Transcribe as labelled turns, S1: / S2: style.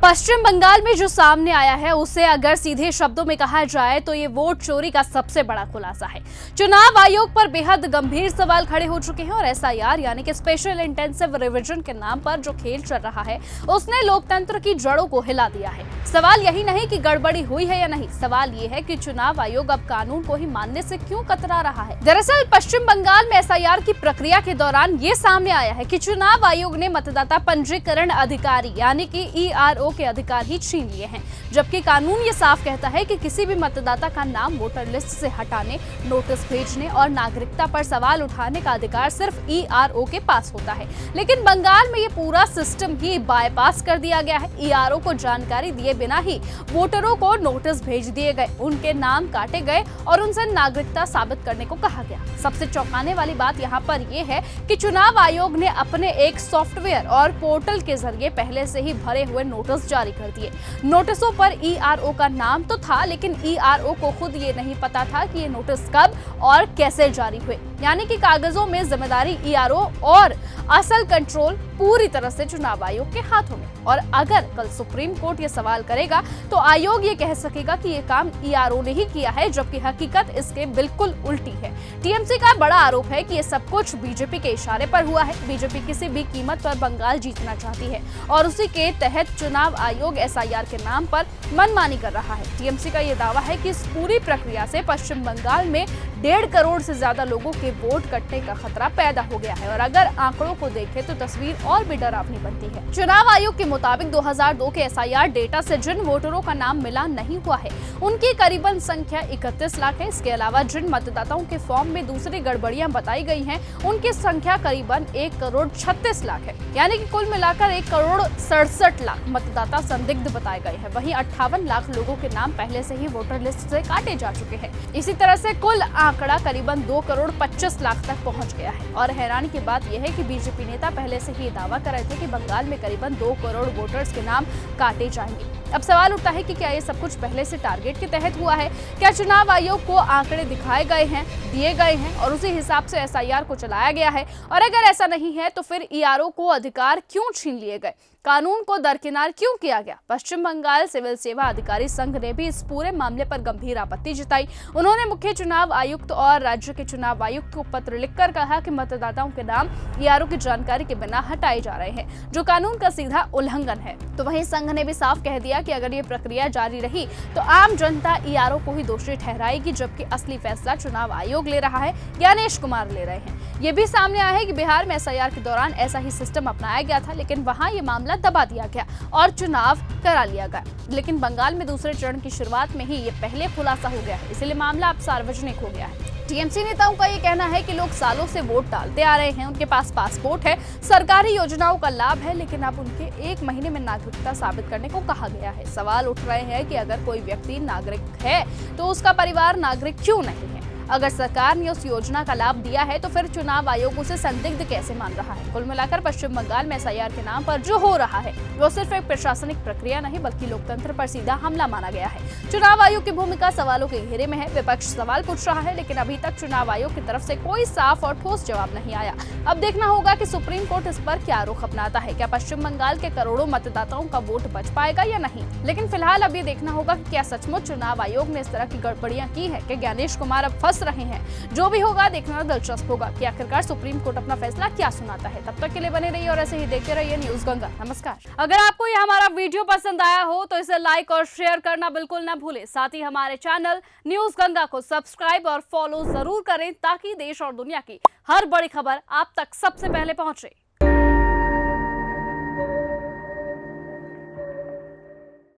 S1: पश्चिम बंगाल में जो सामने आया है उसे अगर सीधे शब्दों में कहा जाए तो ये वोट चोरी का सबसे बड़ा खुलासा है। चुनाव आयोग पर बेहद गंभीर सवाल खड़े हो चुके हैं और एसआईआर यानी कि स्पेशल इंटेंसिव रिवीजन के नाम पर जो खेल चल रहा है उसने लोकतंत्र की जड़ों को हिला दिया है। सवाल यही नहीं कि गड़बड़ी हुई है या नहीं, सवाल ये है कि चुनाव आयोग अब कानून को ही मानने से क्यों कतरा रहा है। दरअसल पश्चिम बंगाल में एसआईआर की प्रक्रिया के दौरान ये सामने आया है कि चुनाव आयोग ने मतदाता पंजीकरण अधिकारी यानी कि ईआरओ के अधिकार ही छीन लिए हैं, जबकि कानून ये साफ कहता है कि किसी भी मतदाता का नाम वोटर लिस्ट से हटाने, नोटिस भेजने और नागरिकता पर सवाल उठाने का अधिकार सिर्फ ईआरओ के पास होता है। लेकिन बंगाल में ये पूरा सिस्टम ही बाईपास कर दिया गया है। ईआरओ को जानकारी दिए बिना ही वोटरों को नोटिस भेज दिए गए, उनके नाम काटे गए और उनसे नागरिकता साबित करने को कहा गया। सबसे चौंकाने वाली बात यहाँ पर यह है कि चुनाव आयोग ने अपने एक सॉफ्टवेयर और पोर्टल के जरिए पहले से ही भरे हुए नोटिस जारी कर दिए। नोटिसों पर ईआरओ का नाम तो था, लेकिन ईआरओ को खुद ये नहीं पता था कि ये नोटिस कब और कैसे जारी हुए। यानी कि कागजों में जिम्मेदारी ईआरओ और असल कंट्रोल पूरी तरह से चुनाव आयोग के हाथों में। और अगर कल सुप्रीम कोर्ट ये सवाल करेगा तो आयोग ये कह सकेगा कि ये काम ईआरओ ने ही किया है, जबकि हकीकत इसके बिल्कुल उल्टी है। टीएमसी का बड़ा आरोप है कि ये सब कुछ बीजेपी के इशारे पर हुआ है। बीजेपी किसी भी कीमत पर बंगाल जीतना चाहती है और उसी के तहत चुनाव आयोग एसआईआर के नाम पर मनमानी कर रहा है। टीएमसी का ये दावा है कि इस पूरी प्रक्रिया से पश्चिम बंगाल में 1.5 करोड़ से ज्यादा लोगों के वोट कटने का खतरा पैदा हो गया है और अगर आंकड़ों को देखें तो तस्वीर और भी डरावनी बनती है। चुनाव आयोग के मुताबिक 2002 के एसआईआर डेटा से जिन वोटरों का नाम मिलान नहीं हुआ है उनकी करीबन संख्या 31 लाख है। इसके अलावा जिन मतदाताओं के फॉर्म में दूसरी गड़बड़ियां बताई गई हैं उनकी संख्या करीबन 1 करोड़ 36 लाख है। यानी कि कुल मिलाकर 1 करोड़ 67 लाख मतदाता संदिग्ध बताए गए हैं। वहीं 58 लाख लोगों के नाम पहले से ही वोटर लिस्ट से काटे जा चुके हैं। इसी तरह से कुल आंकड़ा करीबन 2 करोड़ 25 लाख तक पहुंच गया है। और हैरानी की बात यह है कि बीजेपी नेता पहले से ही दावा कर रहे थे कि बंगाल में करीबन 2 करोड़ वोटर्स के नाम काटे जाएंगे। अब सवाल उठता है कि क्या ये सब कुछ पहले से टारगेट के तहत हुआ है? क्या चुनाव आयोग को आंकड़े दिखाए गए हैं, दिए गए हैं और उसी हिसाब से एसआईआर को चलाया गया है? और अगर ऐसा नहीं है तो फिर ईआरओ को अधिकार क्यों छीन लिए गए? कानून को दरकिनार क्यों किया गया? पश्चिम बंगाल सिविल सेवा अधिकारी संघ ने भी इस पूरे मामले पर गंभीर आपत्ति जताई। उन्होंने मुख्य चुनाव आयुक्त और राज्य के चुनाव आयुक्त को पत्र लिखकर कहा कि मतदाताओं के नाम ईआरओ की जानकारी के बिना हटाए जा रहे हैं, जो कानून का सीधा उल्लंघन है। तो वहीं संघ ने भी साफ कह दिया कि अगर ये प्रक्रिया जारी रही तो आम जनता ईआरओ को ही दोषी ठहराएगी, जबकि असली फैसला चुनाव आयोग ले रहा है, ज्ञानेश कुमार ले रहे हैं। ये भी सामने आया है कि बिहार में एसआईआर के दौरान ऐसा ही सिस्टम अपनाया गया था, लेकिन वहां ये मामला दबा दिया गया और चुनाव करा लिया गया। लेकिन बंगाल में दूसरे चरण की शुरुआत में ही ये पहले खुलासा हो गया है, इसलिए मामला अब सार्वजनिक हो गया है। टीएमसी नेताओं का ये कहना है कि लोग सालों से वोट डालते आ रहे हैं, उनके पास पासपोर्ट है, सरकारी योजनाओं का लाभ है, लेकिन अब उनके 1 महीने में नागरिकता साबित करने को कहा गया है। सवाल उठ रहे हैं कि अगर कोई व्यक्ति नागरिक है तो उसका परिवार नागरिक क्यों नहीं है? अगर सरकार ने उस योजना का लाभ दिया है तो फिर चुनाव आयोग उसे संदिग्ध कैसे मान रहा है? कुल मिलाकर पश्चिम बंगाल में एसआईआर के नाम पर जो हो रहा है वो सिर्फ एक प्रशासनिक प्रक्रिया नहीं बल्कि लोकतंत्र पर सीधा हमला माना गया है। चुनाव आयोग की भूमिका सवालों के घेरे में है। विपक्ष सवाल पूछ रहा है, लेकिन अभी तक चुनाव आयोग की तरफ से कोई साफ और ठोस जवाब नहीं आया। अब देखना होगा कि सुप्रीम कोर्ट इस पर क्या रुख अपनाता है। क्या पश्चिम बंगाल के करोड़ों मतदाताओं का वोट बच पाएगा या नहीं? लेकिन फिलहाल अब ये देखना होगा कि क्या सचमुच चुनाव आयोग ने इस तरह की गड़बड़ियां की है कि ज्ञानेश कुमार अब फंस रहे हैं। जो भी होगा देखना दिलचस्प होगा कि आखिरकार सुप्रीम कोर्ट अपना फैसला क्या सुनाता है। तब तक के लिए बने रहिए और ऐसे ही देखते रहिए न्यूज गंगा। नमस्कार। अगर आपको यह हमारा वीडियो पसंद आया हो तो इसे लाइक और शेयर करना बिल्कुल ना भूलें। साथ ही हमारे चैनल न्यूज गंगा को सब्सक्राइब और फॉलो जरूर करें ताकि देश और दुनिया की हर बड़ी खबर आप तक सबसे पहले पहुंचे।